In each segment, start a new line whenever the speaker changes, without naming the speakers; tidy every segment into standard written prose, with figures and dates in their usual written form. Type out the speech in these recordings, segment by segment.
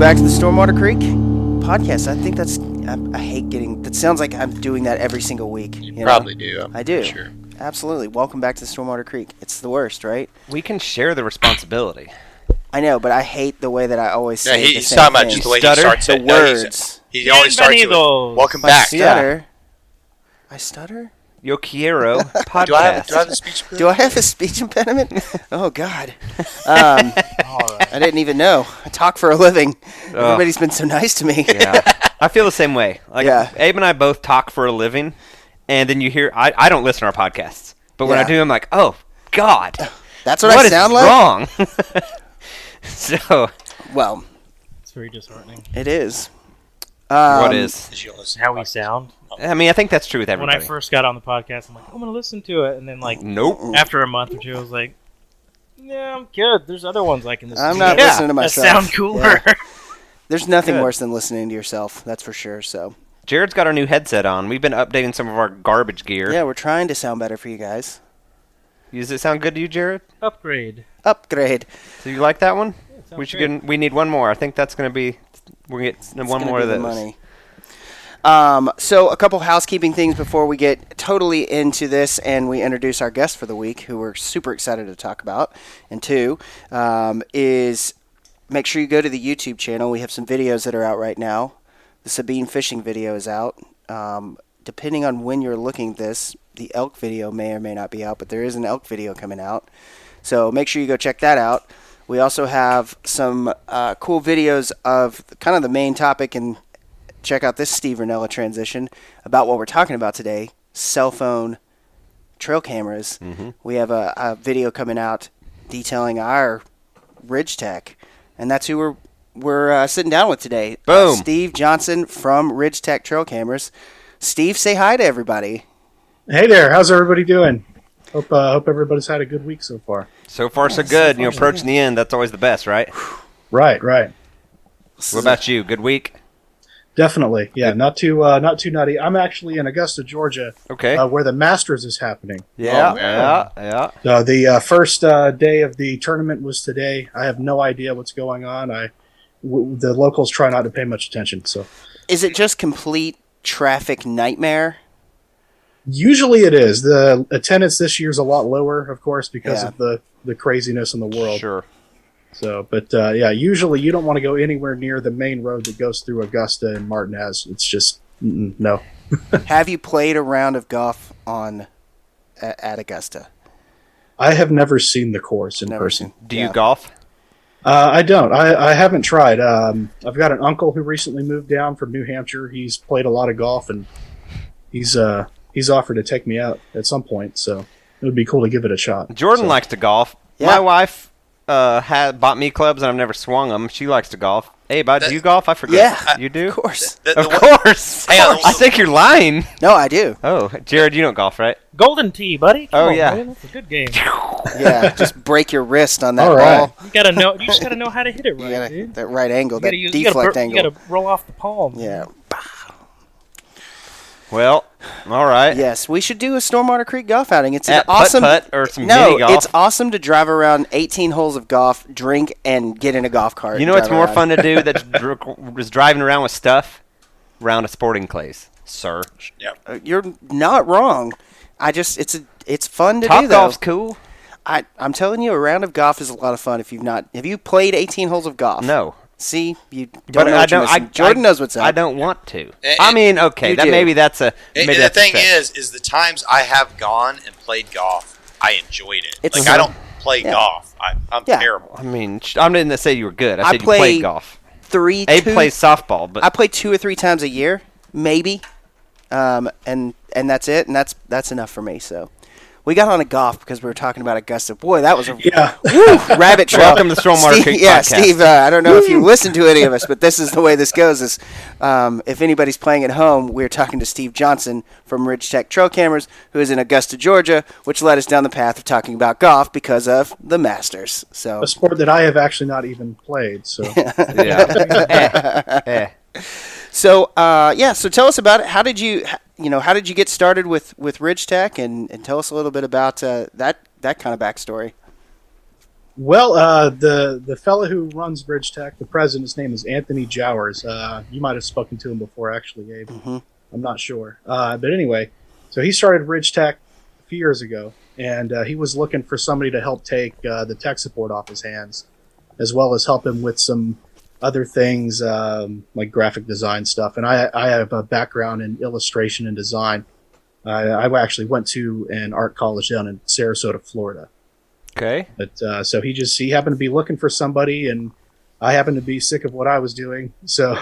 back to the Stormwater Creek podcast. I think I hate getting, that sounds like I'm doing that every single week.
You probably do.
I do.
Sure.
Absolutely. Welcome back to the Stormwater Creek. It's the worst, right?
We can share the responsibility.
I know, but I hate the way that I always say
he's talking about just the way he starts
the
it.
words.
He always starts it with, welcome back.
Stutter. I stutter?
Yo quiero podcast.
Do I have a speech impediment?
Do I have a speech impediment? Oh, God. All right. I didn't even know. I talk for a living. Everybody's been so nice to me.
Yeah. I feel the same way. Abe and I both talk for a living, and then you hear, I don't listen to our podcasts, but when I do, I'm like, oh, God.
That's what I sound like?
Wrong? So.
Well.
It's very disheartening.
It is.
What is?
How we sound.
I mean, I think that's true with everybody.
When I first got on the podcast, I'm like, I'm going to listen to it. And then,
nope.
After a month or two, I was like, yeah, I'm good. There's other ones I can listen to.
I'm not listening to myself.
That sound cooler.
Yeah. There's nothing worse than listening to yourself. That's for sure. So.
Jared's got our new headset on. We've been updating some of our garbage gear.
Yeah, we're trying to sound better for you guys.
Does it sound good to you, Jared?
Upgrade.
So you like that one?
Yeah,
we should we need one more. I think that's going to be. We're going to get one more of those.
Money. So a couple housekeeping things before we get totally into this and we introduce our guest for the week, who we're super excited to talk about. And two, is make sure you go to the YouTube channel. We have some videos that are out right now. The Sabine fishing video is out. Depending on when you're looking at this, the elk video may or may not be out, but there is an elk video coming out. So make sure you go check that out. We also have some cool videos of kind of the main topic, and check out this Steve Ranella transition about what we're talking about today, cell phone trail cameras. Mm-hmm. We have a video coming out detailing our Ridgetec, and that's who we're sitting down with today.
Boom.
Steve Johnson from Ridgetec Trail Cameras. Steve, say hi to everybody.
Hey there. How's everybody doing? Hope everybody's had a good week so far.
So far, so good. You're approaching the end. That's always the best, right?
Right.
What about you? Good week?
Definitely. Yeah, not too nutty. I'm actually in Augusta, Georgia.
Okay.
Where the Masters is happening.
Yeah.
The first day of the tournament was today. I have no idea what's going on. The locals try not to pay much attention. So.
Is it just complete traffic nightmare?
Usually it is. The attendance this year is a lot lower, of course, because of the craziness in the world.
Sure.
So, but usually you don't want to go anywhere near the main road that goes through Augusta and Martinez. It's just, no.
Have you played a round of golf at Augusta?
I have never seen the course in person.
Do you golf?
I don't. I haven't tried. I've got an uncle who recently moved down from New Hampshire. He's played a lot of golf, and he's offered to take me out at some point, so it would be cool to give it a shot.
Jordan likes to golf. Yeah. My wife bought me clubs, and I've never swung them. She likes to golf. Hey, do you golf? I forget.
Yeah.
You do?
Of course.
Of course. I think you're lying.
No, I do.
Oh, Jared, you don't golf, right?
Golden Tee, buddy. Come on,
yeah.
Man. That's a good game.
Yeah, just break your wrist on that
All right.
ball.
You just gotta know how to hit it right, dude.
That right angle, that deflect angle.
You gotta roll off the palm.
Yeah.
Well, all right.
Yes, we should do a Stormwater Creek golf outing. It's
an
awesome
putt or some mini golf.
It's awesome to drive around 18 holes of golf, drink, and get in a golf cart.
You know what's more fun to do that's driving around with stuff? Around a sporting clays, sir.
Yeah.
You're not wrong. It's fun to
Top
do though.
golf's cool.
I'm telling you, a round of golf is a lot of fun. Have you played 18 holes of golf?
No.
See, you don't know what you're missing. Jordan knows what's up.
I don't want to. Maybe that's a. Maybe
the thing is the times I have gone and played golf, I enjoyed it. I don't play golf. I'm terrible.
I mean, I didn't say you were good. I said you
play
played golf. Abe plays softball, but
I play 2 or 3 times a year, maybe, and that's it, and that's enough for me. So. We got on a golf because we were talking about Augusta. Boy, that was a rabbit trail.
Welcome to Stormwater Creek
Yeah,
podcast.
Steve, I don't know if you listen to any of us, but this is the way this goes. Is if anybody's playing at home, we're talking to Steve Johnson from Ridgetec Trail Cameras, who is in Augusta, Georgia, which led us down the path of talking about golf because of the Masters. So
a sport that I have actually not even played. So
So so tell us about it. How did you get started with Ridgetec, and tell us a little bit about that kind of backstory.
Well, the fellow who runs Ridgetec, the president's name is Anthony Jowers. You might have spoken to him before, actually, Abe.
Mm-hmm.
I'm not sure. But anyway, so he started Ridgetec a few years ago, and he was looking for somebody to help take the tech support off his hands, as well as help him with some other things like graphic design stuff. And I have a background in illustration and design. I actually went to an art college down in Sarasota, Florida.
Okay.
But so he happened to be looking for somebody, and I happened to be sick of what I was doing, so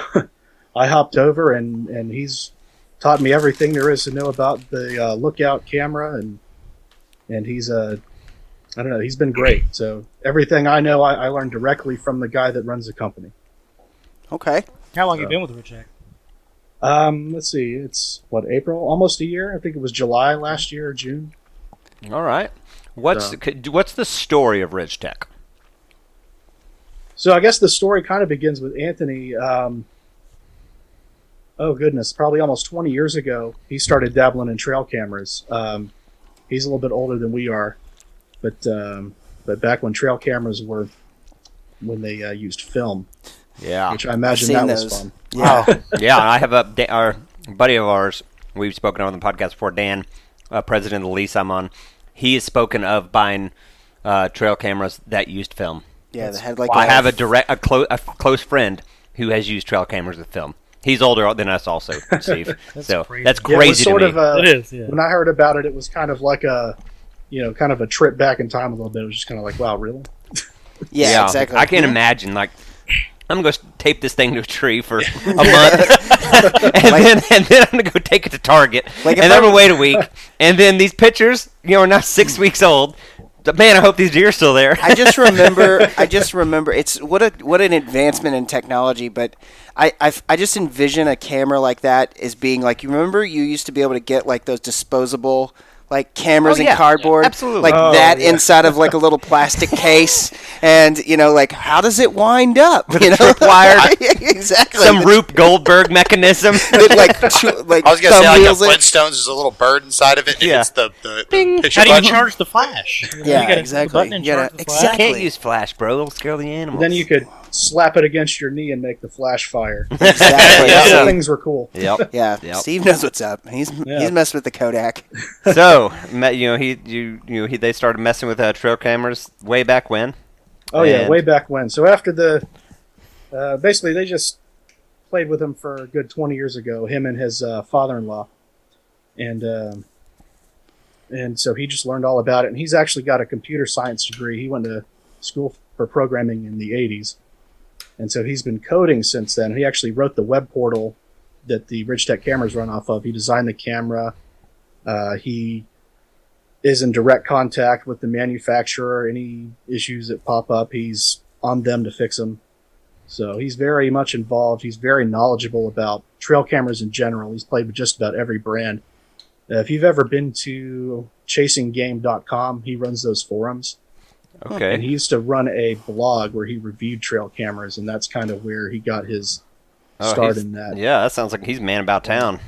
I hopped over, and he's taught me everything there is to know about the lookout camera, and he's I don't know, he's been great. So everything I know, I learned directly from the guy that runs the company.
Okay.
How long have you been with Ridgetec?
Let's see, it's April, almost a year. I think it was July last year, or June.
All right. What's the story of Ridgetec?
So I guess the story kind of begins with Anthony. Oh goodness, probably almost 20 years ago, he started dabbling in trail cameras. He's a little bit older than we are, but back when trail cameras were when they used film,
Yeah.
which I imagine that was fun.
Yeah.
Yeah, I have our buddy of ours, we've spoken on the podcast before, Dan, president of the lease I'm on. He has spoken of buying trail cameras that used film.
Yeah, they had like
I have a close friend who has used trail cameras with film. He's older than us also, Steve. So
crazy.
that's
Yeah, it was
crazy to
sort
me.
of
It is, yeah.
when I heard about it, it was kind of like kind of a trip back in time a little bit. It was just kind of like, wow, really?
Yeah, exactly.
I can't imagine, like, I'm going to go tape this thing to a tree for a month, and then I'm going to go take it to Target,
Like
and
if
then I'm
I-
going to wait a week, and then these pictures, are now 6 weeks old. But man, I hope these deer are still there.
I just remember it's what an advancement in technology, but I just envision a camera like that as being like, you remember you used to be able to get like those disposable like cameras
Oh,
in
yeah.
cardboard,
Absolutely.
like
Oh,
that
yeah.
inside of like a little plastic case, and like how does it wind up?
tripwire.
Exactly.
Some Rube Goldberg mechanism.
That, like
I was gonna say, like
thumbnails
a
it.
Flintstones, there's a little bird inside of it, and
Yeah.
it's the
Bing.
picture
How do you
button.
charge the flash?
Yeah,
you gotta hit
exactly.
The button and
You gotta-
charge the flash.
exactly.
Can't use flash, bro. It'll scare the animals.
Then you could slap it against your knee and make the flash fire.
Exactly.
Yeah.
Those
See?
things were cool.
Yep.
Yeah,
Yep.
Steve knows what's up. He's messed with the Kodak.
So, they started messing with trail cameras way back when.
Oh yeah,
And-
way back when. So after basically they just played with him for a good 20 years ago. Him and his father-in-law, and so he just learned all about it. And he's actually got a computer science degree. He went to school for programming in the 80s, and so he's been coding since then. He actually wrote the web portal that the Ridgetec cameras run off of. He designed the camera. He is in direct contact with the manufacturer. Any issues that pop up, he's on them to fix them. So he's very much involved. He's very knowledgeable about trail cameras in general. He's played with just about every brand. If you've ever been to chasinggame.com, he runs those forums. And
Okay.
he used to run a blog where he reviewed trail cameras, and that's kind of where he got his start
he's-
in that.
Yeah, that sounds like he's man about town.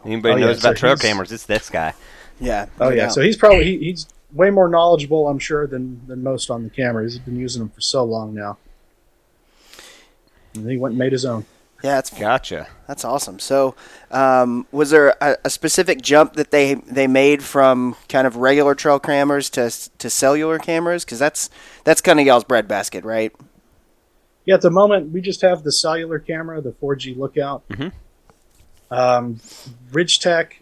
Anybody
Oh, yeah,
knows
so
about trail
he's-
cameras, it's this guy.
Yeah.
Oh
no
yeah,
doubt.
so he's probably he's way more knowledgeable, I'm sure, than most on the cameras. He's been using them for so long now. And then he went and made his own.
Yeah,
Gotcha.
that's awesome. So, was there a specific jump that they made from kind of regular trail cameras to cellular cameras? Because that's kind of y'all's breadbasket, right?
Yeah, at the moment we just have the cellular camera, the 4G lookout.
Mhm.
Ridgetec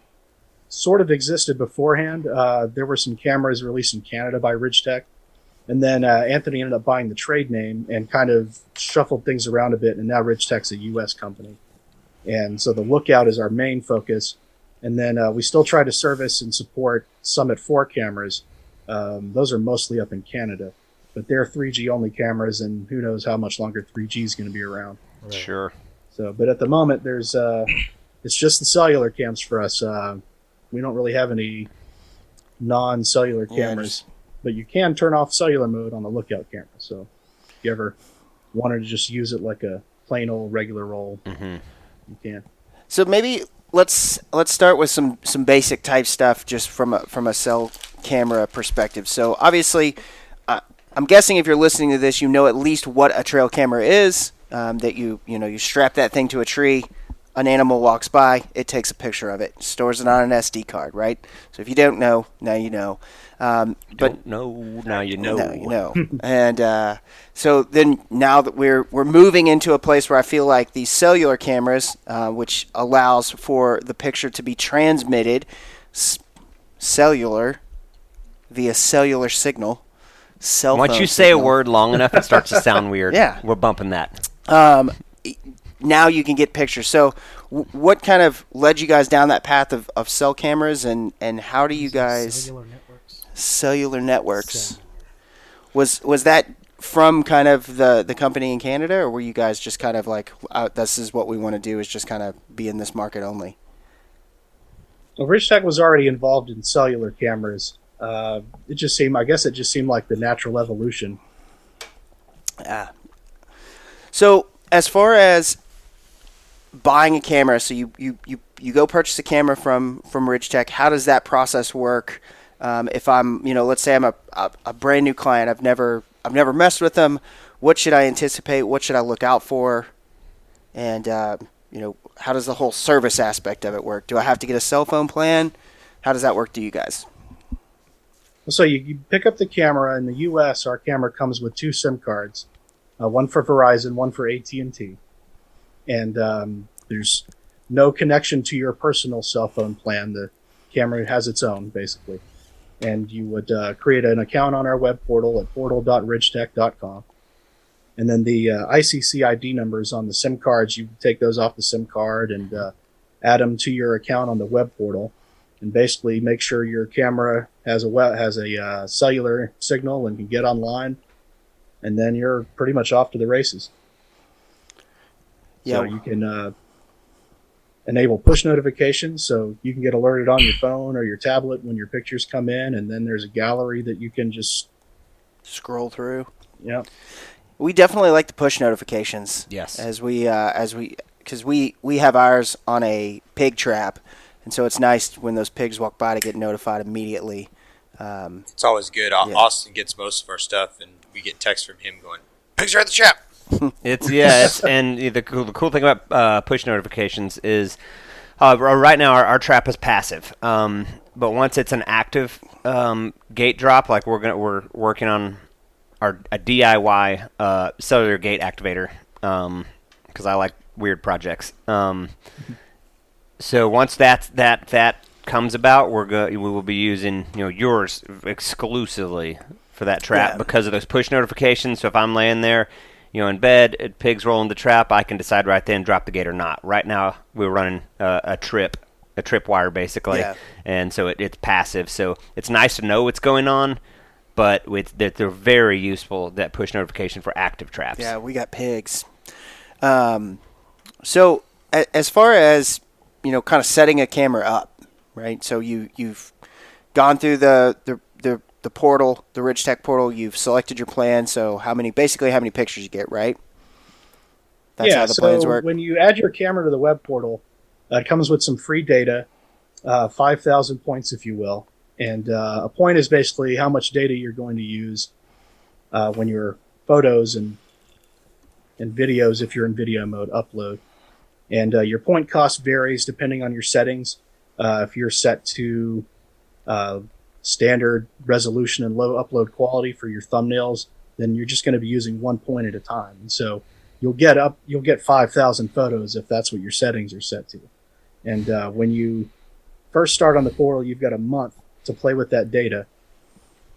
sort of existed beforehand. There were some cameras released in Canada by Ridgetec, and then Anthony ended up buying the trade name and kind of shuffled things around a bit, and now Ridgetec's a U.S. company. And so the lookout is our main focus, and then we still try to service and support Summit 4 cameras. Those are mostly up in Canada, but they're 3G only cameras, and who knows how much longer 3G is going to be around.
Sure.
So, but at the moment, there's it's just the cellular cams for us. We don't really have any non-cellular
Yeah,
cameras, but you can turn off cellular mode on the lookout camera. So, if you ever wanted to just use it like a plain old regular roll,
Mm-hmm.
you can.
So maybe let's start with some basic type stuff just from a cell camera perspective. So obviously, I'm guessing if you're listening to this, you know at least what a trail camera is. That you strap that thing to a tree, an animal walks by, it takes a picture of it, stores it on an SD card, right? So if you don't know, now you know.
Don't know, now you know.
Now you know. And so then now that we're moving into a place where I feel like these cellular cameras, which allows for the picture to be transmitted cellular via cellular signal. Cell
Once
phone
you say
signal.
a word long enough, it starts to sound weird.
Yeah.
We're bumping that.
Now you can get pictures. So what kind of led you guys down that path of cell cameras, and how do you guys... Cellular networks. Was that from kind of the company in Canada, or were you guys just kind of like, this is what we want to do, is just kind of be in this market only?
Well, Ridgetec was already involved in cellular cameras. It just seemed like the natural evolution.
So as far as buying a camera, so you go purchase a camera from Ridgetec, how does that process work? If I'm, let's say I'm a brand new client, I've never messed with them. What should I anticipate? What should I look out for? And how does the whole service aspect of it work? Do I have to get a cell phone plan? How does that work to you guys?
So you pick up the camera. In the U.S., our camera comes with 2 SIM cards, one for Verizon, one for AT&T. And there's no connection to your personal cell phone plan. The camera has its own, basically. And you would create an account on our web portal at portal.ridgetec.com. And then the ICC ID numbers on the SIM cards, you take those off the SIM card and add them to your account on the web portal, and basically make sure your camera has a cellular signal and can get online. And then you're pretty much off to the races.
Yeah.
So you can enable push notifications, so you can get alerted on your phone or your tablet when your pictures come in, and then there's a gallery that you can just
scroll through.
Yeah.
We definitely like the push notifications.
Yes.
Because we have ours on a pig trap, and so it's nice when those pigs walk by to get notified immediately.
It's always good. Austin gets most of our stuff, and we get texts from him going, "Pigs are at the trap."
And the cool thing about push notifications is right now our trap is passive. But once it's an active gate drop, like we're working on a DIY cellular gate activator, because I like weird projects. So once that comes about, we will be using yours exclusively for that trap because of those push notifications. So if I'm laying there, in bed, pigs rolling the trap, I can decide right then drop the gate or not. Right now we're running a trip wire basically, and so it's passive. So it's nice to know what's going on. But they're very useful, that push notification for active traps.
Yeah, we got pigs. So as far as, kind of setting a camera up, right? So you've gone through the portal, the Ridgetec portal. You've selected your plan. So how many pictures you get, right? That's how the plans work.
When you add your camera to the web portal, it comes with some free data, 5,000 points, if you will. And a point is basically how much data you're going to use when your photos and videos, if you're in video mode, upload. And your point cost varies depending on your settings. If you're set to standard resolution and low upload quality for your thumbnails, then you're just going to be using 1 point at a time. And so you'll get 5,000 photos if that's what your settings are set to. And when you first start on the portal, you've got a month to play with that data,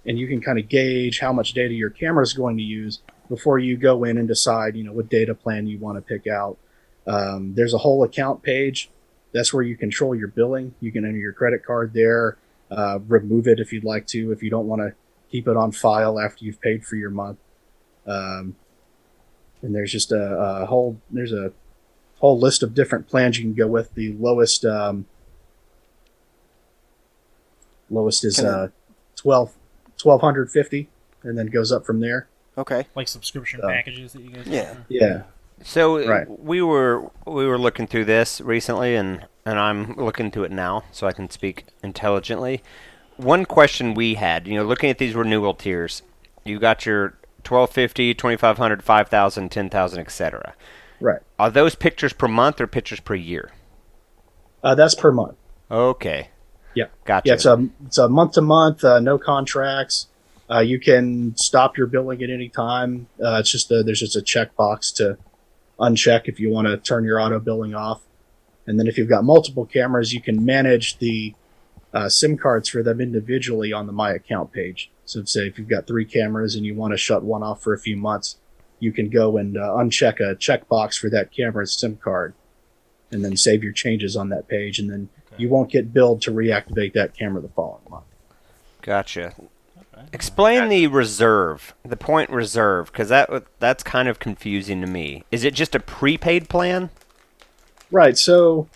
and you can kind of gauge how much data your camera is going to use before you go in and decide, what data plan you want to pick out. There's a whole account page. That's where you control your billing. You can enter your credit card there, remove it if you'd like to, if you don't want to keep it on file after you've paid for your month. And there's just a whole list of different plans you can go with. The lowest is 1,250, and then goes up from there.
Okay.
Like subscription packages that you guys offer?
Yeah.
So
right.
we were looking through this recently, and I'm looking through it now, so I can speak intelligently. One question we had, looking at these renewal tiers, you got your 1250, 2500, 5000, 10,000, etc.
Right.
Are those pictures per month or pictures per year?
That's per month.
Okay.
Yeah.
Gotcha.
Yeah, it's a month to month, no contracts. You can stop your billing at any time. It's just there's just a checkbox to uncheck if you want to turn your auto billing off. And then if you've got multiple cameras, you can manage the SIM cards for them individually on the My Account page. So say if you've got 3 cameras and you want to shut one off for a few months, you can go and uncheck a checkbox for that camera's SIM card and then save your changes on that page. And then you won't get billed to reactivate that camera the following month.
Gotcha. Explain the reserve, the point reserve, because that's kind of confusing to me. Is it just a prepaid plan?
Right. So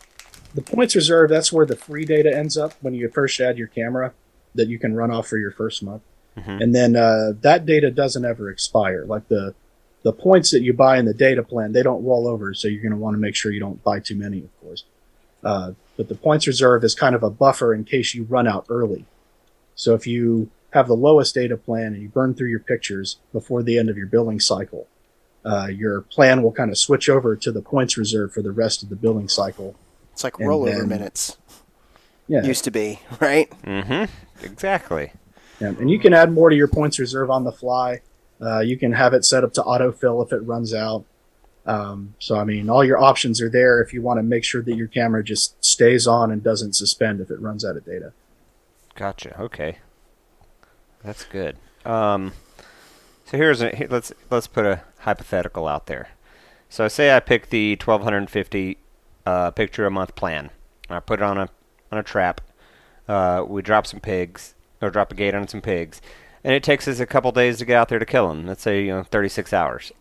the points reserve, that's where the free data ends up when you first add your camera that you can run off for your first month. Mm-hmm. And then that data doesn't ever expire. Like the points that you buy in the data plan, they don't roll over. So you're going to want to make sure you don't buy too many, of course. But the points reserve is kind of a buffer in case you run out early. So if you have the lowest data plan and you burn through your pictures before the end of your billing cycle, your plan will kind of switch over to the points reserve for the rest of the billing cycle.
It's like rollover minutes.
Yeah.
Used to be, right?
Mm-hmm. Exactly.
Yeah. And you can add more to your points reserve on the fly. You can have it set up to autofill if it runs out. So, I mean, all your options are there if you want to make sure that your camera just stays on and doesn't suspend if it runs out of data.
Gotcha. Okay. That's good. So let's put a hypothetical out there. So say I pick the 1250 picture a month plan. I put it on a trap. We drop some pigs, or drop a gate on some pigs, and it takes us a couple days to get out there to kill them. Let's say 36 hours.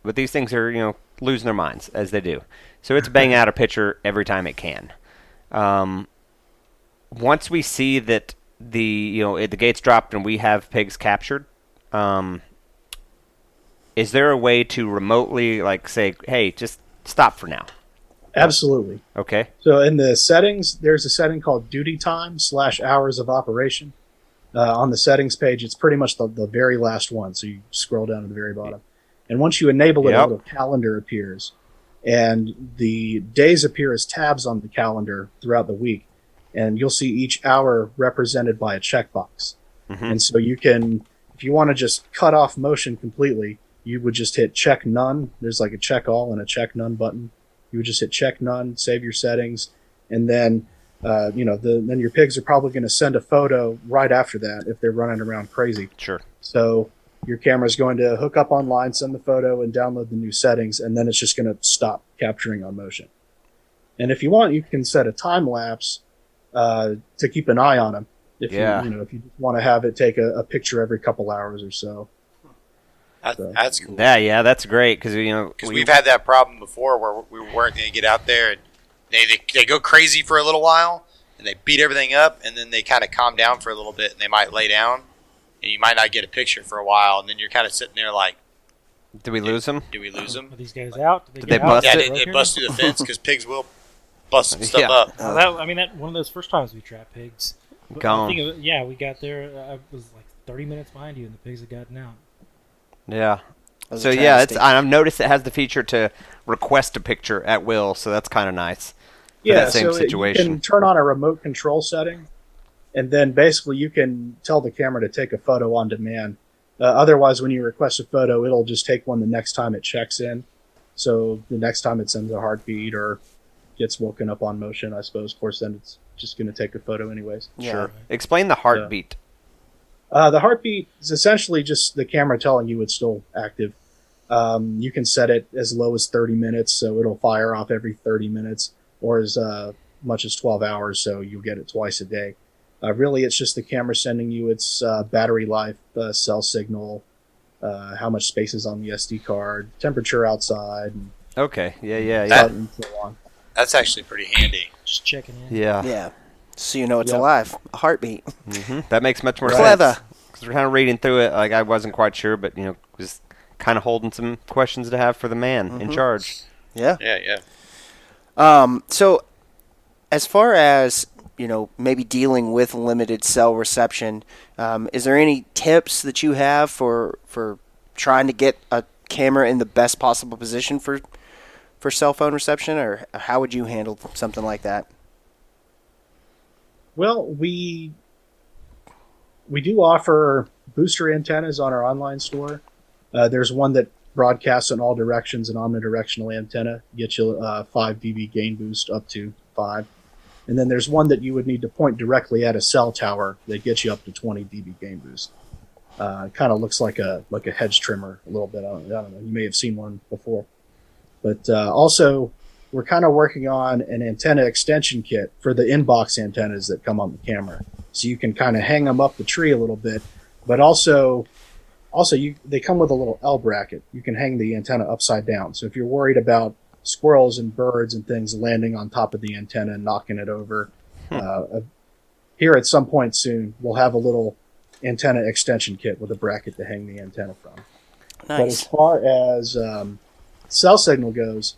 But these things are losing their minds as they do. So it's bang out a picture every time it can. Once we see that the gate's dropped and we have pigs captured, is there a way to remotely say, hey, just stop for now?
Absolutely.
Okay.
So in the settings, there's a setting called duty time / hours of operation. On the settings page, it's pretty much the very last one. So you scroll down to the very bottom. And once you enable it, a little calendar appears. And the days appear as tabs on the calendar throughout the week. And you'll see each hour represented by a checkbox. Mm-hmm. And so you can, if you want to just cut off motion completely, you would just hit check none. There's like a check all and a check none button. You would just hit check none, save your settings, and then then your pigs are probably going to send a photo right after that if they're running around crazy.
Sure.
So your camera is going to hook up online, send the photo, and download the new settings, and then it's just going to stop capturing on motion. And if you want, you can set a time lapse to keep an eye on them. If you want to have it take a picture every couple hours or so.
That's cool.
Yeah, that's great because
we've had that problem before where we weren't going to get out there and they go crazy for a little while and they beat everything up and then they kind of calm down for a little bit and they might lay down and you might not get a picture for a while and then you're kind of sitting there like,
did we lose them?
Are these guys out?
Did they bust
it?
Yeah,
they bust through the fence because pigs will bust some stuff up.
That one of those first times we trapped pigs.
Gone.
We got there. I was like 30 minutes behind you, and the pigs had gotten out.
Yeah. So I've noticed it has the feature to request a picture at will, so that's kind of nice.
Yeah,
that same
so
situation.
You can turn on a remote control setting, and then basically you can tell the camera to take a photo on demand. Otherwise, when you request a photo, it'll just take one the next time it checks in. So the next time it sends a heartbeat or gets woken up on motion, I suppose. Of course, then it's just going to take a photo anyways.
Yeah. Sure. Explain the heartbeat.
The heartbeat is essentially just the camera telling you it's still active. You can set it as low as 30 minutes, so it'll fire off every 30 minutes, or as much as 12 hours, so you'll get it twice a day. Really, it's just the camera sending you its battery life, cell signal, how much space is on the SD card, temperature outside. And
okay, yeah.
And so on.
That's actually pretty handy.
Just checking in.
Yeah. So you know it's alive. A heartbeat.
Mm-hmm. That makes much more
Clever.
sense. Because we're kind of reading through it, I wasn't quite sure, but was kind of holding some questions to have for the man in charge.
Yeah.
Yeah.
So as far as maybe dealing with limited cell reception. Is there any tips that you have for trying to get a camera in the best possible position for cell phone reception, or how would you handle something like that?
Well, we do offer booster antennas on our online store. There's one that broadcasts in all directions, an omnidirectional antenna, gets you 5 dB gain boost up to 5. And then there's one that you would need to point directly at a cell tower that gets you up to 20 dB gain boost. Kind of looks like a hedge trimmer a little bit. I don't know. You may have seen one before. But also, we're kind of working on an antenna extension kit for the inbox antennas that come on the camera. So you can kind of hang them up the tree a little bit, but also they come with a little L bracket. You can hang the antenna upside down. So if you're worried about squirrels and birds and things landing on top of the antenna and knocking it over, here at some point soon, we'll have a little antenna extension kit with a bracket to hang the antenna from.
Nice.
But as far as cell signal goes,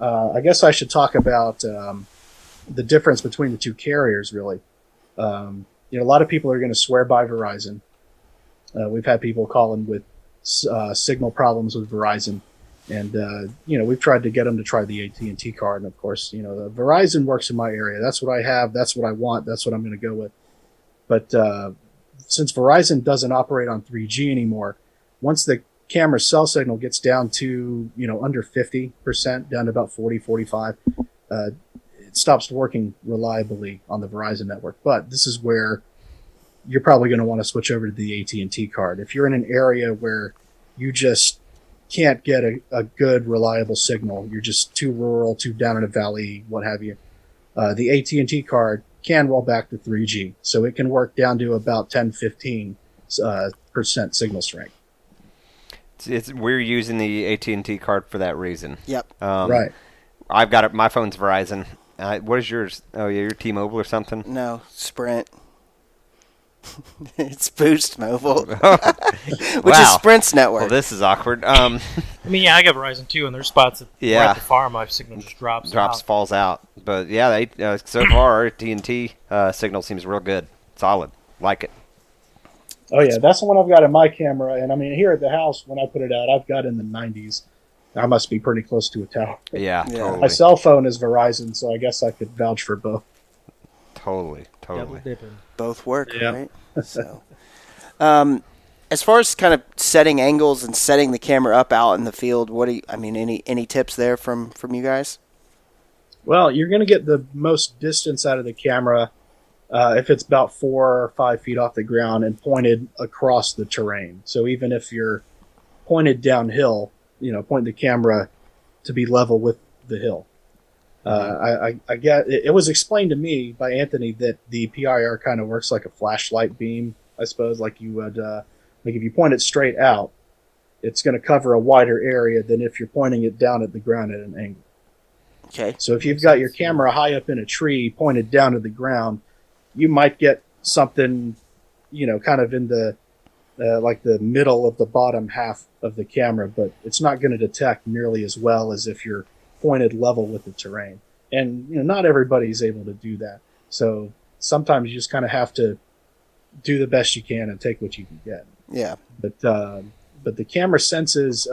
I guess I should talk about the difference between the two carriers, really. A lot of people are going to swear by Verizon. We've had people calling with signal problems with Verizon, and we've tried to get them to try the AT&T card. And of course, the Verizon works in my area. That's what I have. That's what I want. That's what I'm going to go with. But since Verizon doesn't operate on 3G anymore, once the camera cell signal gets down to under 50%, down to about 40, 45, it stops working reliably on the Verizon network. But this is where you're probably going to want to switch over to the AT&T card. If you're in an area where you just can't get a good, reliable signal, you're just too rural, too down in a valley, what have you, the AT&T card can roll back to 3G. So it can work down to about 10-15% signal strength.
We're using the AT&T card for that reason.
Yep.
Right.
I've got it. My phone's Verizon. What is yours? Oh, yeah, you're T-Mobile or something?
No, Sprint. It's Boost Mobile, which is Sprint's network.
Well, this is awkward.
I mean, yeah, I got Verizon too, and there's spots that right at the farm, my signal just drops out.
Falls out. But yeah, so far our AT&T signal seems real good, solid. Like it.
Oh yeah, that's the one I've got in my camera, and I mean here at the house when I put it out, I've got in the 90s. I must be pretty close to a tower.
Yeah, totally.
My cell phone is Verizon, so I guess I could vouch for both.
Totally.
Double dipping.
Both work,
Yeah.
right? So, as far as kind of setting angles and setting the camera up out in the field, any tips there from you guys?
Well, you're going to get the most distance out of the camera if it's about 4 or 5 feet off the ground and pointed across the terrain. So even if you're pointed downhill, point the camera to be level with the hill. I get it was explained to me by Anthony that the PIR kind of works like a flashlight beam, I suppose. Like you would, like if you point it straight out, it's going to cover a wider area than if you're pointing it down at the ground at an angle.
Okay.
So if you've got your camera high up in a tree pointed down to the ground, you might get something, kind of in the like the middle of the bottom half of the camera, but it's not going to detect nearly as well as if you're pointed level with the terrain. And not everybody's able to do that. So sometimes you just kind of have to do the best you can and take what you can get.
Yeah.
But the camera senses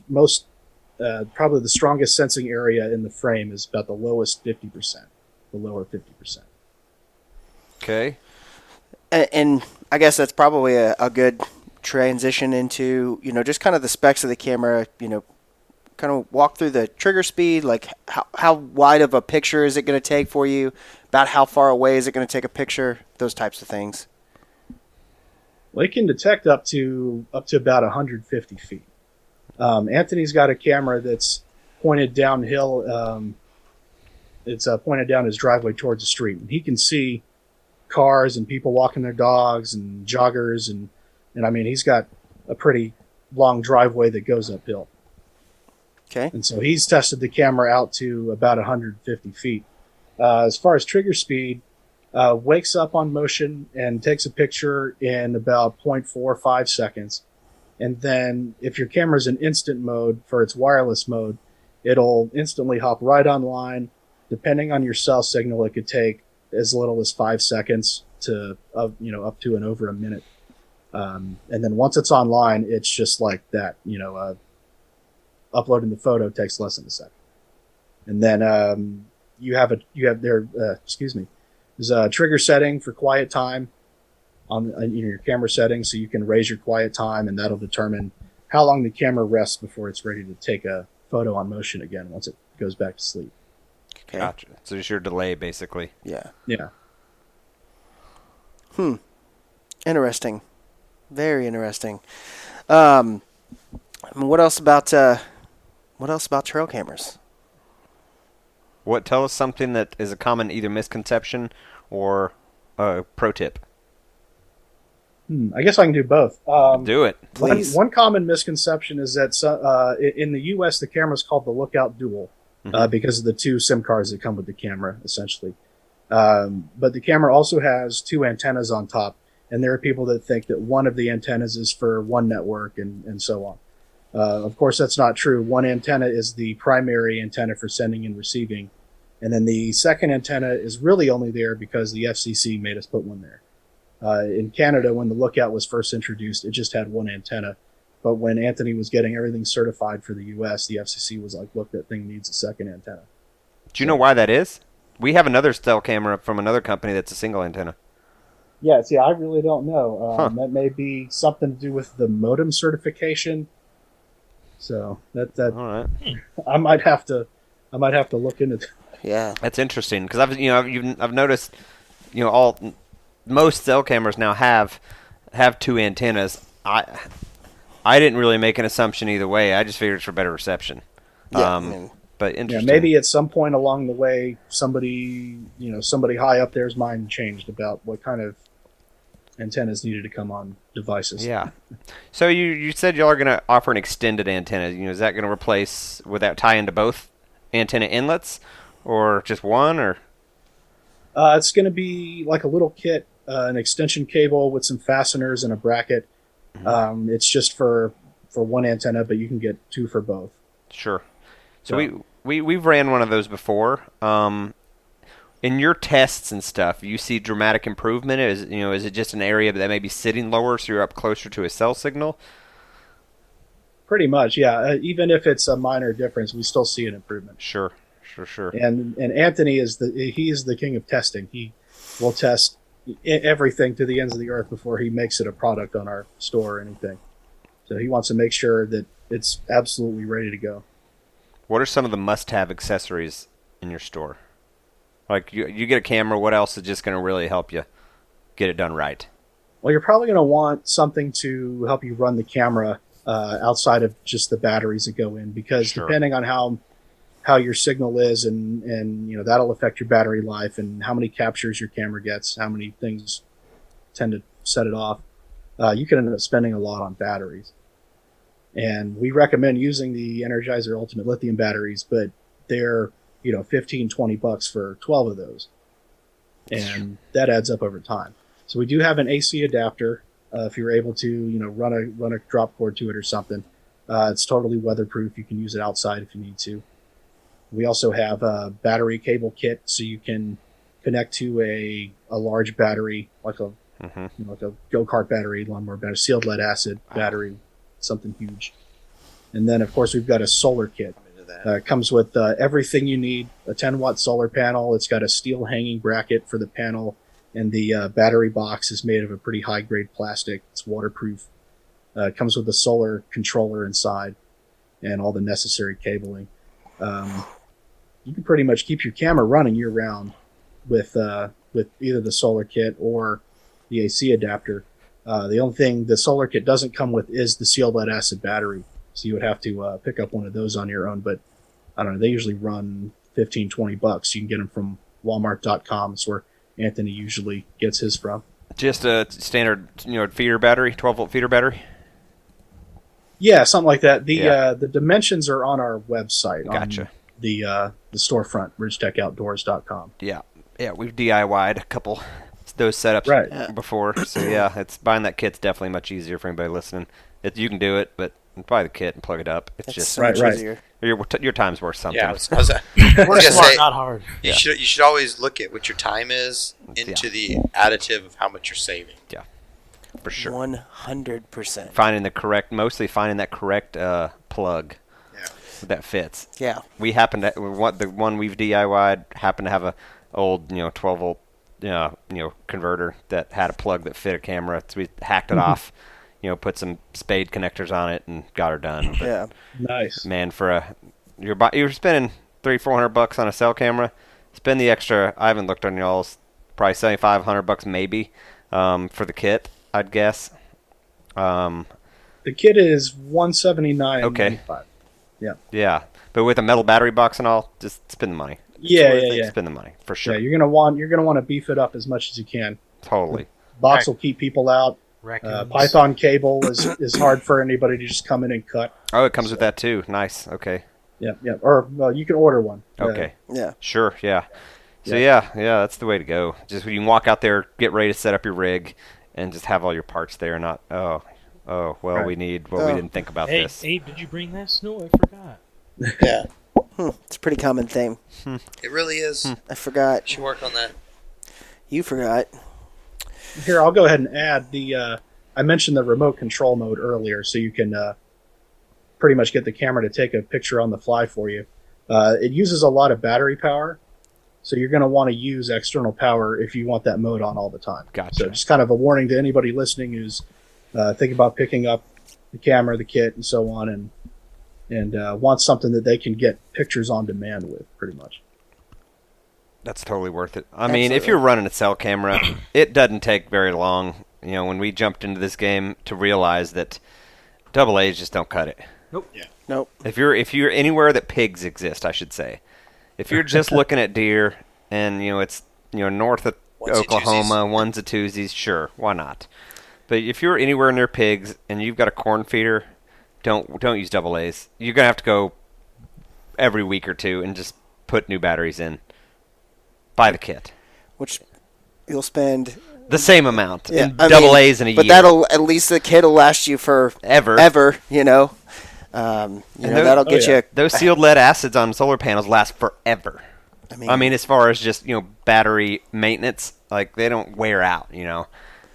most probably the strongest sensing area in the frame is about the lowest 50%, the lower 50%.
Okay.
And I guess that's probably a good transition into, just kind of the specs of the camera, kind of walk through the trigger speed, like how wide of a picture is it going to take for you, about how far away is it going to take a picture, those types of things.
Well, it can detect up to about 150 feet. Anthony's got a camera that's pointed downhill. It's pointed down his driveway towards the street, and he can see cars and people walking their dogs and joggers, and I mean he's got a pretty long driveway that goes uphill.
Okay.
And so he's tested the camera out to about 150 feet. As far as trigger speed, wakes up on motion and takes a picture in about 0.45 seconds. And then if your camera's in instant mode for its wireless mode, it'll instantly hop right online. Depending on your cell signal, it could take as little as 5 seconds to up to and over a minute. And then once it's online, it's just like that. Uploading the photo takes less than a second. And then there's a trigger setting for quiet time on your camera settings, so you can raise your quiet time, and that'll determine how long the camera rests before it's ready to take a photo on motion again once it goes back to sleep.
Okay.
Gotcha. So just your delay, basically.
Yeah.
Yeah.
Interesting. Very interesting. What else about trail cameras?
Tell us something that is a common either misconception or a pro tip.
I guess I can do both.
Do it.
Please.
One common misconception is that in the U.S. the camera is called the Lookout Dual because of the 2 SIM cards that come with the camera, essentially. But the camera also has 2 antennas on top, and there are people that think that one of the antennas is for one network and so on. Of course, that's not true. One antenna is the primary antenna for sending and receiving, and then the second antenna is really only there because the FCC made us put one there. In Canada, when the Lookout was first introduced, it just had one antenna. But when Anthony was getting everything certified for the U.S., the FCC was like, look, that thing needs a second antenna.
Do you know why that is? We have another cell camera from another company that's a single antenna.
Yeah, see, I really don't know. That may be something to do with the modem certification. So that
All right.
I might have to look into.
Yeah.
That's interesting because I've noticed most cell cameras now have 2 antennas. I didn't really make an assumption either way. I just figured it's for better reception.
Yeah.
But interesting.
Yeah, maybe at some point along the way, somebody high up there's mind changed about what kind of antennas needed to come on devices.
Yeah. So you said y'all are going to offer an extended antenna. Is that going to replace, would that tie into both antenna inlets or just one? Or
it's going to be like a little kit, an extension cable with some fasteners and a bracket. It's just for one antenna, but you can get 2 for both.
Sure. So we've ran one of those before. In your tests and stuff, you see dramatic improvement? Is it just an area that may be sitting lower so you're up closer to a cell signal?
Pretty much, yeah. Even if it's a minor difference, we still see an improvement.
Sure.
And Anthony is the king of testing. He will test everything to the ends of the earth before he makes it a product on our store or anything. So he wants to make sure that it's absolutely ready to go.
What are some of the must-have accessories in your store? Like you get a camera, what else is just going to really help you get it done right?
Well, you're probably going to want something to help you run the camera outside of just the batteries that go in, because depending on how your signal is and that'll affect your battery life and how many captures your camera gets, how many things tend to set it off. You can end up spending a lot on batteries. And we recommend using the Energizer Ultimate Lithium batteries, but they're $15-20 for 12 of those, and that adds up over time. So we do have an AC adapter if you're able to run a drop cord to it or something. It's totally weatherproof. You can use it outside if you need to. We also have a battery cable kit, so you can connect to a large battery, like a go-kart battery, lawnmower battery, sealed lead acid battery, something huge. And then of course we've got a solar kit. It comes with everything you need: a 10-watt solar panel. It's got a steel hanging bracket for the panel, and the battery box is made of a pretty high-grade plastic. It's waterproof. It comes with a solar controller inside and all the necessary cabling. You can pretty much keep your camera running year-round with either the solar kit or the AC adapter. The only thing the solar kit doesn't come with is the sealed lead acid battery. So you would have to pick up one of those on your own, but I don't know, they usually run $15-20. You can get them from Walmart.com. It's where Anthony usually gets his from.
Just a standard, feeder battery, 12-volt feeder battery?
Yeah, something like that. The dimensions are on our website.
Gotcha.
On the storefront, ridgetecOutdoors.com.
Yeah, we've DIY'd a couple those setups before. So yeah, it's buying that kit's definitely much easier for anybody listening. You can do it, but buy the kit and plug it up. It's
It's
just
so
Right,
much
right.
easier.
your time's worth something.
Yeah, I was
Work
gonna
smart,
say,
not hard.
you
Yeah.
should always look at what your time is into the additive of how much you're saving.
For sure.
100%.
Mostly finding that correct plug
Yeah.
that fits.
Yeah.
We happen to the one we've DIY'd happened to have a old 12 volt converter that had a plug that fit a camera. So we hacked it off, put some spade connectors on it and got her done. But
Yeah.
Nice.
man, you're spending $300-400 on a cell camera. Spend the extra. I haven't looked on y'all's. Probably $7,500 maybe for the kit, I'd guess.
The kit is $179.
Okay. Yeah, but with a metal battery box and all, just spend the money.
Yeah.
Spend the money for sure.
Yeah, you're gonna want to beef it up as much as you can.
Totally.
Box will keep people out.
Raccoons.
Python cable is hard for anybody to just come in and cut.
Oh, it comes with that too. Nice. Okay.
Yeah. Or you can order one.
Okay.
Yeah.
Sure. Yeah. So yeah, that's the way to go. Just you can walk out there, get ready to set up your rig, and just have all your parts there. Not well,
Right.
we didn't think about
Hey,
this.
Abe, did you bring this? No, I forgot.
Yeah,
It's a pretty common thing.
it really is.
I forgot.
Should work on that.
You forgot.
Here, I'll go ahead and add the. I mentioned the remote control mode earlier, so you can pretty much get the camera to take a picture on the fly for you. It uses a lot of battery power, so you're going to want to use external power if you want that mode on all the time.
Gotcha.
So just kind of a warning to anybody listening who's thinking about picking up the camera, the kit, and so on, and wants something that they can get pictures on demand with, pretty much.
That's totally worth it. I mean, if
Absolutely.
you're running a cell camera, it doesn't take very long. When we jumped into this game to realize that double A's just don't cut it.
Nope.
If you're anywhere that pigs exist, I should say. If you're just looking at deer and it's north of
Onesie
Oklahoma, one's a twosies, sure, why not? But if you're anywhere near pigs and you've got a corn feeder, don't use double A's. You're gonna have to go every week or two and just put new batteries in. Buy the kit.
Which you'll spend
The same amount in
I
double
mean,
A's in a
but
year.
that'll at least the kit will last you for
Ever.
That'll get you.
Those sealed lead acids on solar panels last forever. I mean, as far as just battery maintenance, like they don't wear out.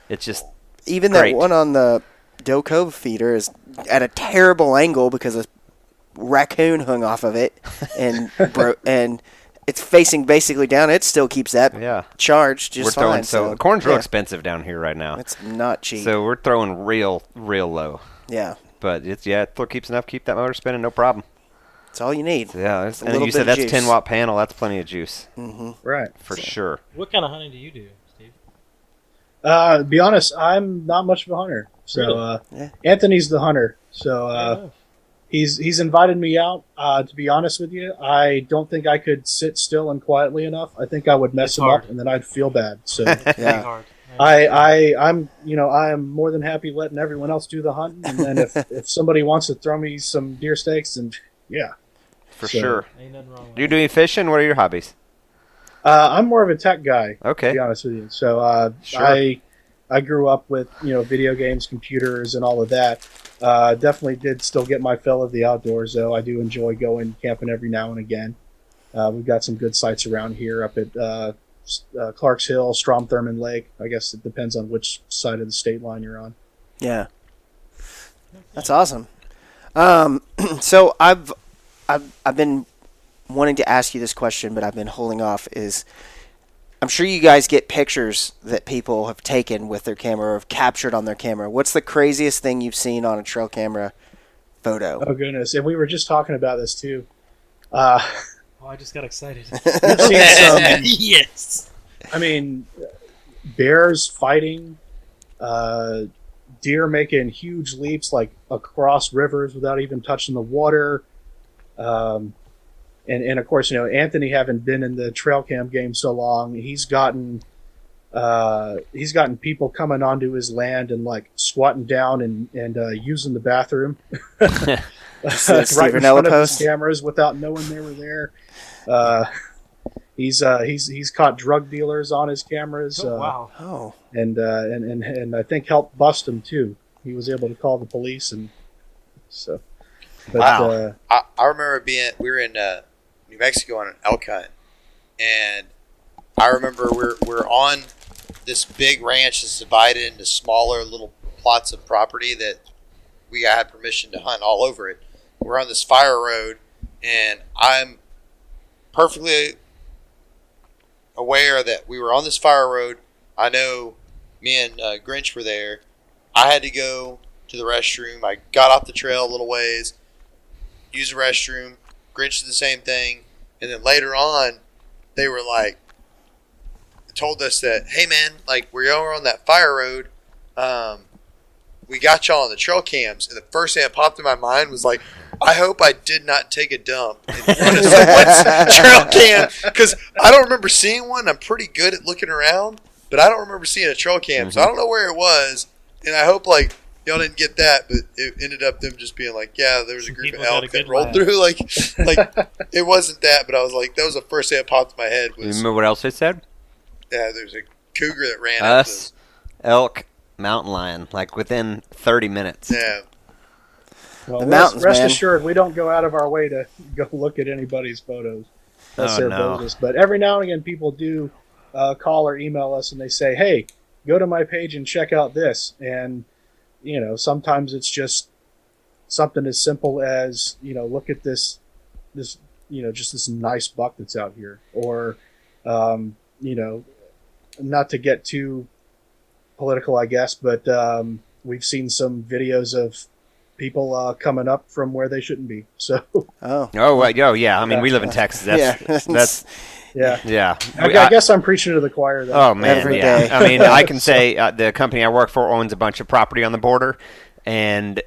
It's just
even
great.
that one on the Doe Cove feeder is at a terrible angle because a raccoon hung off of it and and it's facing basically down. It still keeps that charged just
we're throwing
fine.
so corn's real expensive down here right now.
It's not cheap.
So we're throwing real low.
Yeah,
But it still keeps enough to keep that motor spinning, no problem.
it's all you need.
Yeah,
a
and
little
you said
bit of
that's
juice.
10-watt panel. That's plenty of juice
Right.
for sure.
What kind of hunting do you do, Steve?
To be honest, I'm not much of a hunter. So
Really?
Yeah.
Anthony's the hunter. So
Fair enough.
he's invited me out. To be honest with you, I don't think I could sit still and quietly enough. I think I would mess
It's
him
hard.
up, and then I'd feel bad. So
Pretty
Yeah.
hard.
I'm more than happy letting everyone else do the hunting. And then if somebody wants to throw me some deer steaks, then yeah,
For
So-
sure.
Ain't nothing wrong with
Do you
that.
do any fishing? What are your hobbies?
I'm more of a tech guy. To
Okay.
be honest with you. So
Sure.
I grew up with video games, computers, and all of that. Definitely did still get my fill of the outdoors, though. I do enjoy going camping every now and again. We've got some good sites around here up at Clark's Hill, Strom-Thurmond Lake. I guess it depends on which side of the state line you're on.
Yeah, that's awesome. So I've been wanting to ask you this question, but I've been holding off. I'm sure you guys get pictures that people have taken with their camera or have captured on their camera. What's the craziest thing you've seen on a trail camera photo?
Oh goodness! And we were just talking about this too.
Oh, I just got excited.
We've seen some.
Yes.
I mean, bears fighting, deer making huge leaps like across rivers without even touching the water. And of course, Anthony, having been in the trail cam game so long, he's gotten people coming onto his land and like squatting down and using the bathroom
The
right
Steve
in
Ranella
front of his
post?
cameras without knowing they were there. He's caught drug dealers on his cameras.
Oh, wow.
Oh,
and I think helped bust him too. He was able to call the police and So, but,
Wow. I remember we were in New Mexico on an elk hunt, and I remember we're on this big ranch that's divided into smaller little plots of property that we had permission to hunt all over it. We're on this fire road, and I'm perfectly aware that we were on this fire road. I know me and Grinch were there. I had to go to the restroom. I got off the trail a little ways, used the restroom. Grinch did the same thing. And then later on, they were like, told us that, hey man, like we're over on that fire road. We got y'all on the trail cams. And the first thing that popped in my mind was like, I hope I did not take a dump in front of someone's trail cam. Because I don't remember seeing one. I'm pretty good at looking around, but I don't remember seeing a trail cam. Mm-hmm. So I don't know where it was. And I hope like y'all didn't get that, but it ended up them just being like, yeah, there was a group of elk that rolled through. Like it wasn't that, but I was like, that was the first thing that popped in my head. Was,
you remember what else they said?
Yeah, there's a cougar that ran
us, elk, mountain lion, like within 30 minutes.
Yeah.
Well, rest assured, we don't go out of our way to go look at anybody's photos. That's their business. But every now and again, people do call or email us, and they say, hey, go to my page and check out this. And, you know, sometimes it's just something as simple as, you know, look at this, you know, just this nice buck that's out here. Or, you know, not to get too political, I guess, but we've seen some videos of people coming up from where they shouldn't be. So.
Yeah. I mean, we live in Texas. That's
yeah. I guess I'm preaching to the choir. Then.
Oh man, every day. I mean, I can say the company I work for owns a bunch of property on the border, and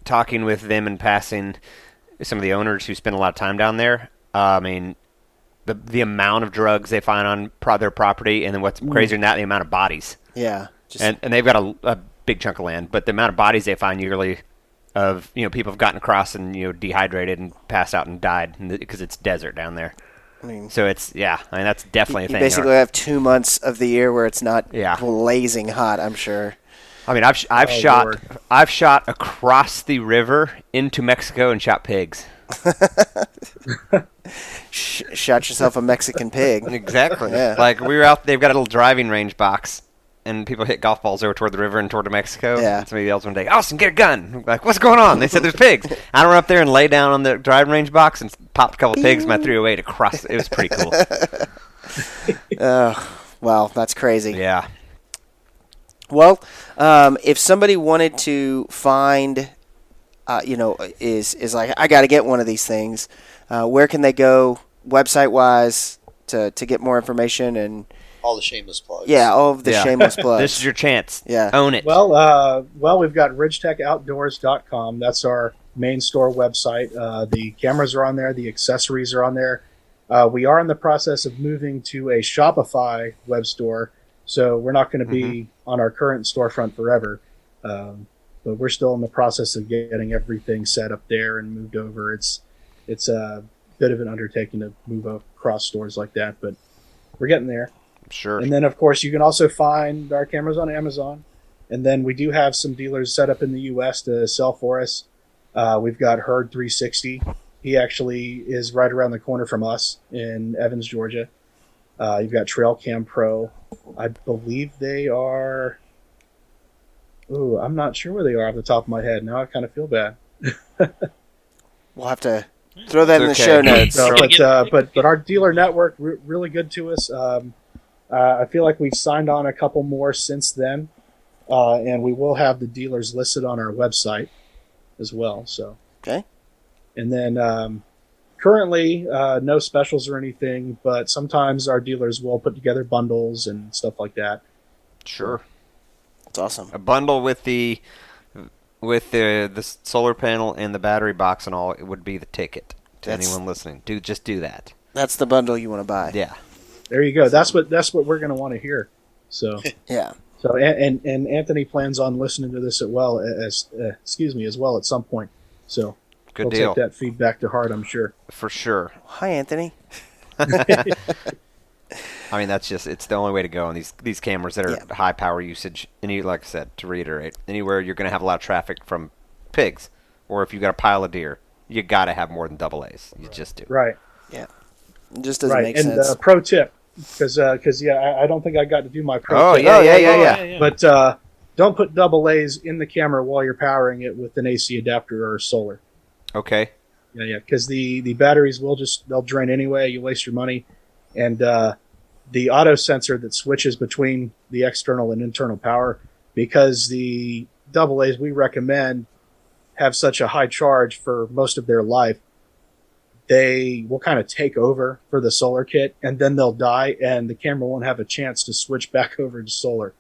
talking with them and passing some of the owners who spend a lot of time down there. I mean, the amount of drugs they find on their property, and then what's crazier than that, the amount of bodies.
Yeah,
and they've got a big chunk of land, but the amount of bodies they find yearly of, you know, people have gotten across and, you know, dehydrated and passed out and died because it's desert down there. I mean, so it's that's definitely a thing.
You basically have 2 months of the year where it's not blazing hot, I'm sure.
I mean, I've shot across the river into Mexico and shot pigs.
Shot yourself a Mexican pig.
Exactly. Yeah. Like we were out, they've got a little driving range box, and people hit golf balls over toward the river and toward Mexico. Yeah. And somebody else one day, Austin, get a gun. I'm like, what's going on? They said there's pigs. I run up there and lay down on the driving range box and popped a couple pigs in my 308 across. It was pretty cool.
Well, that's crazy.
Yeah.
Well, if somebody wanted to find, is like, I got to get one of these things, where can they go website-wise to get more information and
all the shameless plugs?
Yeah, all of the shameless plugs.
This is your chance.
Yeah.
Own it.
Well, we've got ridgetecoutdoors.com. That's our main store website. The cameras are on there. The accessories are on there. We are in the process of moving to a Shopify web store, so we're not going to be on our current storefront forever. But we're still in the process of getting everything set up there and moved over. It's a bit of an undertaking to move across stores like that, but we're getting there.
Sure.
And then, of course, you can also find our cameras on Amazon. And then we do have some dealers set up in the U.S. to sell for us. We've got Herd 360. He actually is right around the corner from us in Evans, Georgia. You've got Trail Cam Pro. I believe they are... Ooh, I'm not sure where they are off the top of my head. Now I kind of feel bad.
We'll have to throw that in the show notes.
But our dealer network, really good to us. I feel like we've signed on a couple more since then, and we will have the dealers listed on our website as well. So
okay.
And then currently, no specials or anything, but sometimes our dealers will put together bundles and stuff like that.
Sure,
that's awesome.
A bundle with the solar panel and the battery box and all, it would be the ticket to anyone listening. Just do that.
That's the bundle you want to buy.
Yeah.
There you go. That's what we're going to want to hear. So
yeah.
So and Anthony plans on listening to this as well at some point. So
good
he'll
deal.
Take that feedback to heart, I'm sure.
For sure.
Hi, Anthony.
I mean, it's the only way to go on these cameras that are high power usage. And like I said, to reiterate, anywhere you're going to have a lot of traffic from pigs, or if you got a pile of deer, you got to have more than double A's. You just do.
Right.
It just doesn't
Right.
make
And
sense.
pro tip, because I don't think I got to do my pro
Oh,
tip.
yeah.
But don't put double A's in the camera while you're powering it with an AC adapter or solar.
Okay.
Yeah. Because the batteries they'll drain anyway. You waste your money, and the auto sensor that switches between the external and internal power, because the double A's we recommend have such a high charge for most of their life, they will kind of take over for the solar kit, and then they'll die, and the camera won't have a chance to switch back over to solar.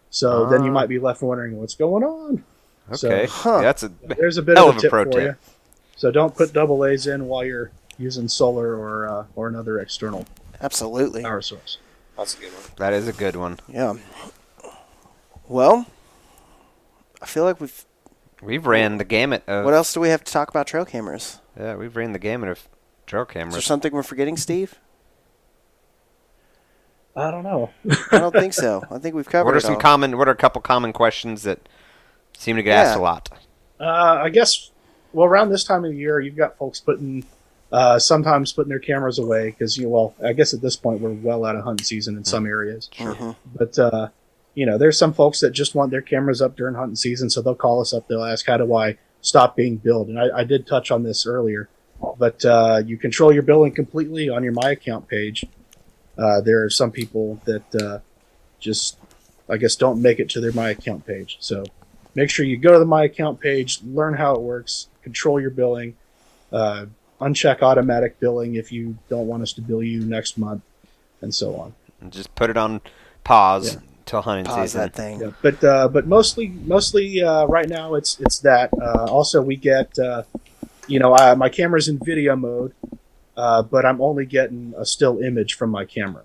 So then you might be left wondering what's going on.
Okay.
Huh.
That's a
There's a bit
hell
of a tip
pro
for
tip.
you. So don't put double A's in while you're using solar or another external
Absolutely.
power source.
That's a good one.
That is a good one.
Yeah. Well, I feel like
We've ran the gamut of.
What else do we have to talk about trail cameras?
Yeah, we've ran the gamut of trail
Is
cameras.
there something we're forgetting, Steve?
I don't know.
I don't think so. I think we've covered
What are
it
some
all.
common? What are a couple common questions that seem to get asked a lot?
I guess, well, around this time of the year, you've got folks sometimes putting their cameras away because, I guess at this point we're well out of hunting season in some areas.
Sure.
But, there's some folks that just want their cameras up during hunting season, so they'll call us up. They'll ask, how do I stop being billed? And I did touch on this earlier, but you control your billing completely on your My Account page. There are some people that just, I guess, don't make it to their My Account page. So make sure you go to the My Account page, learn how it works, control your billing, uncheck automatic billing if you don't want us to bill you next month, and so on.
And just put it on pause till hunting
Pause
season.
that thing.
Yeah, but mostly right now it's that. Also, we get my camera's in video mode, but I'm only getting a still image from my camera,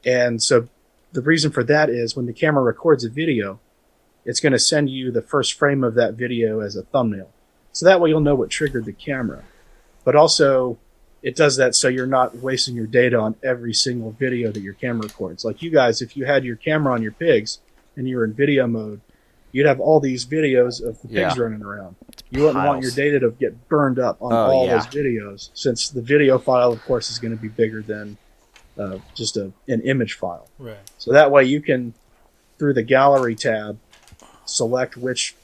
and so the reason for that is when the camera records a video, it's going to send you the first frame of that video as a thumbnail, so that way you'll know what triggered the camera. But also, it does that so you're not wasting your data on every single video that your camera records. Like you guys, if you had your camera on your pigs and you were in video mode, you'd have all these videos of the pigs running around. You wouldn't want your data to get burned up on all those videos, since the video file, of course, is going to be bigger than just an image file.
Right.
So that way you can, through the gallery tab, select which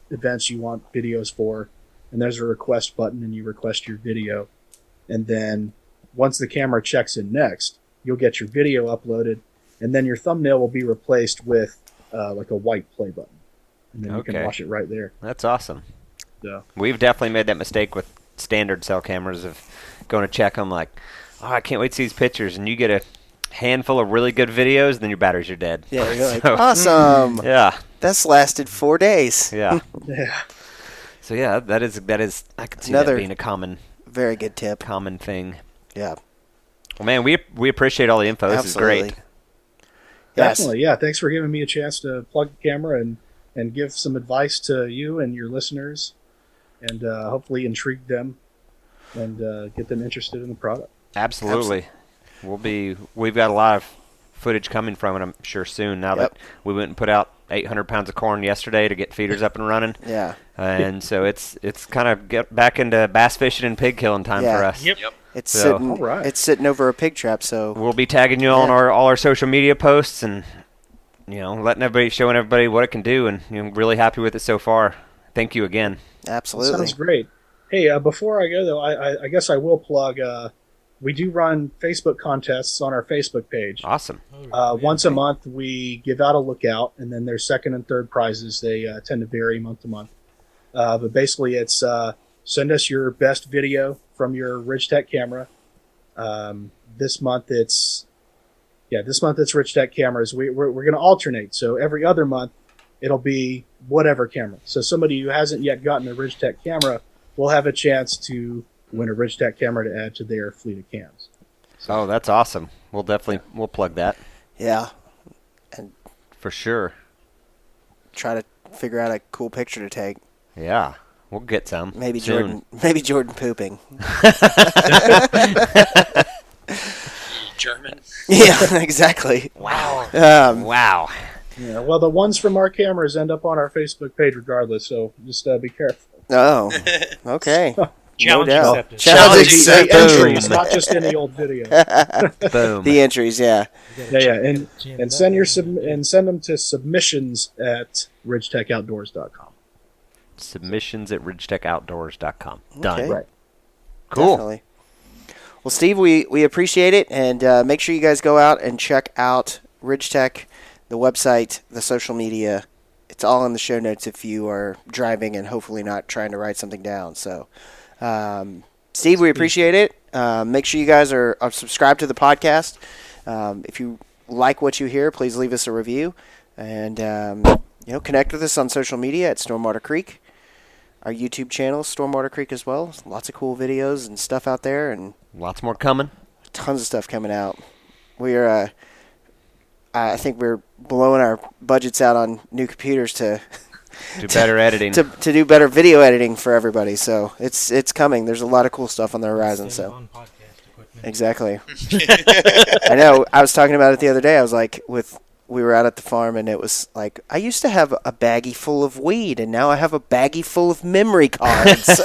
events you want videos for, and there's a request button, and you request your video. And then once the camera checks in next, you'll get your video uploaded, and then your thumbnail will be replaced with like a white play button. And then you can watch it right there.
That's awesome.
So.
We've definitely made that mistake with standard cell cameras of going to check them like, oh, I can't wait to see these pictures. And you get a handful of really good videos, and then your batteries are dead.
Yeah, you're like,
So-
awesome.
Yeah.
That's lasted 4 days.
Yeah.
Yeah.
So yeah, that is I can see
Another-
that being a common
Very good tip.
thing.
Yeah.
Well, man, we appreciate all the info. This
Absolutely.
is great.
Yes.
Definitely, yeah. Thanks for giving me a chance to plug the camera and give some advice to you and your listeners, and hopefully intrigue them and get them interested in the product.
Absolutely. We've got a lot of footage coming from it, I'm sure, soon. Now that we went and put out 800 pounds of corn yesterday to get feeders up and running.
Yeah.
And so it's kind of get back into bass fishing and pig killing time
Yeah.
for us.
Yep.
It's
So-
sitting.
All right.
It's sitting over a pig trap. So
We'll be tagging you on all our social media posts and showing everybody what it can do, and really happy with it so far. Thank you again.
absolutely.
Sounds great. Hey, before I go though, I guess I will plug. We do run Facebook contests on our Facebook page.
Awesome.
Once a month, we give out a lookout, and then there's second and third prizes. They tend to vary month to month. But basically, it's send us your best video from your Ridgetec camera. This month it's Ridgetec cameras. We're going to alternate. So every other month, it'll be whatever camera. So somebody who hasn't yet gotten a Ridgetec camera will have a chance to win a Ridgetec camera to add to their fleet of cams.
Oh, that's awesome. We'll plug that
Yeah.
for sure.
Try to figure out a cool picture to take.
Yeah, we'll get some.
Maybe
soon.
Jordan pooping.
German.
Yeah, exactly.
Wow.
Wow.
Yeah, well, the ones from our cameras end up on our Facebook page regardless, so just be careful.
Oh, okay.
Challenge
doubt.
accepted.
Challenge
The
accepted.
entries, not just any old video.
Boom.
The entries, yeah.
Yeah, and send send them to submissions at ridgetecOutdoors.com.
Submissions at ridgetecOutdoors.com. Done.
Okay.
Right.
Cool.
Definitely. Well, Steve, we appreciate it, and make sure you guys go out and check out Ridgetec, the website, the social media. It's all in the show notes if you are driving and hopefully not trying to write something down. So, Steve, we appreciate it. Make sure you guys are subscribed to the podcast. If you like what you hear, please leave us a review, and connect with us on social media at Stormwater Creek. Our YouTube channel, Stormwater Creek, as well. Lots of cool videos and stuff out there, and
Lots more coming.
tons of stuff coming out. We're, I think we're blowing our budgets out on new computers to
Do better editing.
to do better video editing for everybody. So it's coming. There's a lot of cool stuff on the horizon.
Stand
So
on podcast equipment.
exactly. I know. I was talking about it the other day. I was like, we were out at the farm, and it was like, I used to have a baggie full of weed, and now I have a baggie full of memory cards.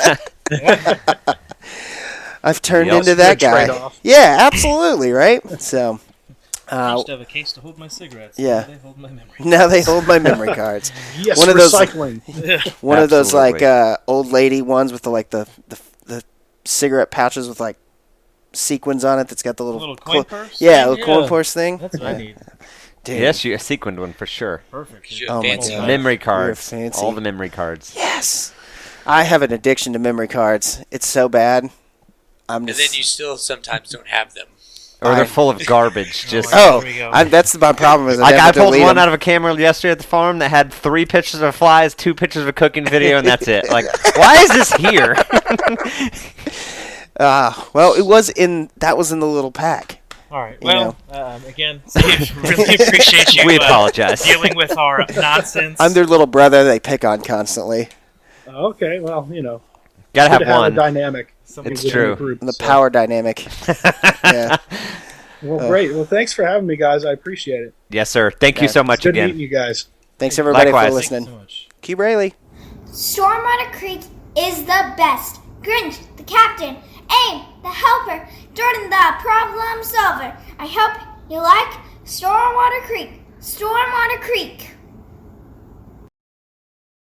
I've turned
Yep.
into that
Good
guy.
trade-off.
Yeah, absolutely, right? So,
I used to have a case to hold my cigarettes.
yeah.
Now they hold my memory.
now they hold my memory cards.
Yes,
One of those-
recycling.
One of those
Absolutely.
old lady ones with the cigarette pouches with like sequins on it. That's got the little
coin purse?
Yeah, little coin purse thing.
That's what I need.
Dude.
Yes, you a sequined one for sure.
Perfect.
Shit,
Oh my
fancy.
God.
Memory cards.
fancy.
All the memory cards.
Yes. I have an addiction to memory cards. It's so bad. I'm
And
just.
then you still sometimes don't have them.
Or they're
I-
full of garbage. Just
Oh,
There we go.
that's my problem. Is I
like
never
I pulled
delete
one
'em.
out of a camera yesterday at the farm that had 3 pictures of flies, 2 pictures of a cooking video, and that's it. Like, why is this here?
Well, that was in the little pack.
All right.
You
Well, again, Steve, really appreciate you
We apologize.
dealing with our nonsense.
I'm their little brother. They pick on constantly.
Okay, well,
Gotta
good
have
to have a
one.
dynamic.
Somebody
It's
within
true.
the group,
The
so.
power dynamic. Yeah.
Well, great. Well, thanks for having me, guys. I appreciate it.
Yes, sir. Thank you
Yeah.
so much
Good
again.
meeting you guys.
Thanks everybody
Likewise.
for
Thank you
listening.
so much.
Q Braley.
Stormwater Creek is the best. Grinch, the captain. Aim, the helper. Jordan, the problem solver. I hope you like Stormwater Creek. Stormwater Creek.